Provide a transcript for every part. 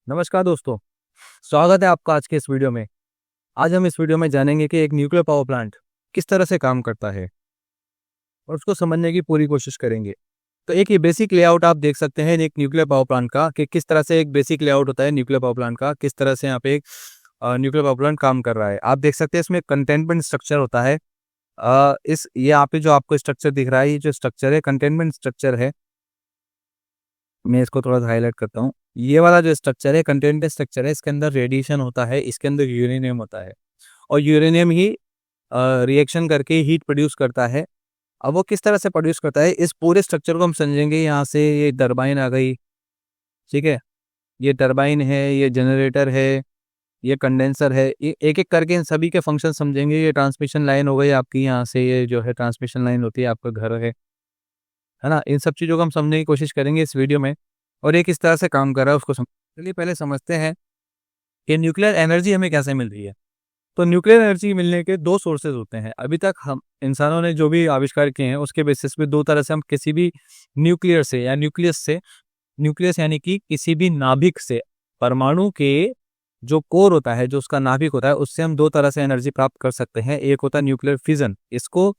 नमस्कार दोस्तों, स्वागत है आपका आज के इस वीडियो में। आज हम इस वीडियो में जानेंगे कि एक न्यूक्लियर पावर प्लांट किस तरह से काम करता है और उसको समझने की पूरी कोशिश करेंगे। तो एक ये बेसिक लेआउट आप देख सकते हैं एक न्यूक्लियर पावर प्लांट का कि किस तरह से एक बेसिक लेआउट होता है न्यूक्लियर पावर प्लांट का, किस तरह से यहाँ पे एक न्यूक्लियर पावर प्लांट काम कर रहा है। आप देख सकते हैं इसमें कंटेनमेंट स्ट्रक्चर होता है। इस ये यहाँ पे जो आपको स्ट्रक्चर दिख रहा है, ये जो स्ट्रक्चर है कंटेनमेंट स्ट्रक्चर है। मैं इसको थोड़ा सा हाईलाइट करता हूँ। ये वाला जो स्ट्रक्चर है कंटेनमेंट स्ट्रक्चर है, इसके अंदर रेडिएशन होता है, इसके अंदर यूरेनियम होता है और यूरेनियम ही रिएक्शन करके हीट प्रोड्यूस करता है। अब वो किस तरह से प्रोड्यूस करता है, इस पूरे स्ट्रक्चर को हम समझेंगे। यहाँ से ये टरबाइन आ गई, ठीक है, ये टरबाइन है, ये जनरेटर है, ये कंडेंसर है। एक एक करके इन सभी के फंक्शन समझेंगे। ये ट्रांसमिशन लाइन हो गई आपकी, यहाँ से ये जो है ट्रांसमिशन लाइन होती है, आपका घर है ना। इन सब चीज़ों को हम समझने की कोशिश करेंगे इस वीडियो में और ये किस तरह से काम कर रहा है उसको चलिए पहले समझते हैं कि न्यूक्लियर एनर्जी हमें कैसे मिल रही है। तो न्यूक्लियर एनर्जी मिलने के दो सोर्सेज होते हैं। अभी तक हम इंसानों ने जो भी आविष्कार किए हैं उसके बेसिस पे दो तरह से हम किसी भी न्यूक्लियर से या न्यूक्लियस यानी कि किसी भी नाभिक से, परमाणु के जो कोर होता है, जो उसका नाभिक होता है, उससे हम दो तरह से एनर्जी प्राप्त कर सकते हैं। एक होता है न्यूक्लियर फिजन, इसको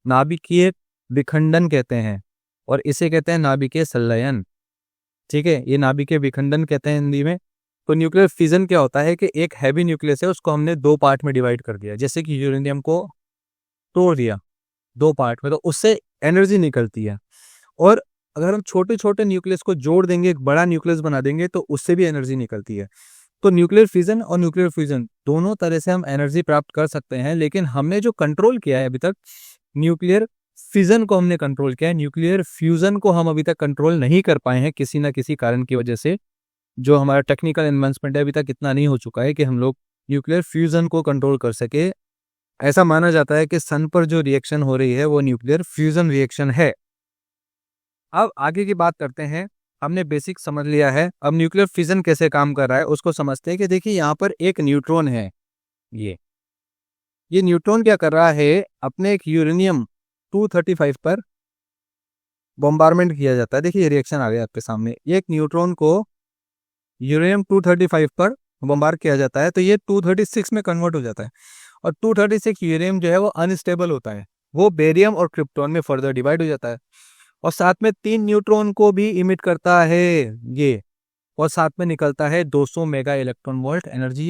नाभिकीय विखंडन कहते हैं और इसे कहते हैं नाभिकीय संलयन। ठीक है, ये नाभिकीय विखंडन कहते हैं हिंदी में। तो न्यूक्लियर फिजन क्या होता है कि एक हैवी न्यूक्लियस है, उसको हमने दो पार्ट में डिवाइड कर दिया, जैसे कि यूरेनियम को तोड़ दिया दो पार्ट में, तो उससे एनर्जी निकलती है। और अगर हम छोटे छोटे न्यूक्लियस को जोड़ देंगे, एक बड़ा न्यूक्लियस बना देंगे, तो उससे भी एनर्जी निकलती है। तो न्यूक्लियर फिजन और न्यूक्लियर फ्यूजन दोनों तरह से हम एनर्जी प्राप्त कर सकते हैं, लेकिन हमने जो कंट्रोल किया है अभी तक, न्यूक्लियर फिजन को हमने कंट्रोल किया है। न्यूक्लियर फ्यूजन को हम अभी तक कंट्रोल नहीं कर पाए हैं किसी ना किसी कारण की वजह से। जो हमारा टेक्निकल एडवांसमेंट है अभी तक इतना नहीं हो चुका है कि हम लोग न्यूक्लियर फ्यूजन को कंट्रोल कर सके। ऐसा माना जाता है कि सन पर जो रिएक्शन हो रही है वो न्यूक्लियर फ्यूजन रिएक्शन है। अब आगे की बात करते हैं। हमने बेसिक समझ लिया है, अब न्यूक्लियर फिजन कैसे काम कर रहा है उसको समझते हैं। कि देखिए यहाँ पर एक न्यूट्रॉन है, ये न्यूट्रॉन क्या कर रहा है, अपने एक यूरेनियम 235 पर बॉम्बारमेंट किया जाता है। देखिए ये रिएक्शन आ गया आपके सामने। ये एक न्यूट्रॉन को यूरेनियम 235 पर बॉम्बार्ड किया जाता है, तो ये 236 में कन्वर्ट हो जाता है। और 236 यूरेनियम जो है वो अनस्टेबल होता है, वो बेरियम और क्रिप्टॉन में फर्दर डिवाइड हो जाता है। और साथ में 3 न्यूट्रॉन को भी इमिट करता है ये, और साथ में निकलता है 200 मेगा इलेक्ट्रॉन वोल्ट एनर्जी।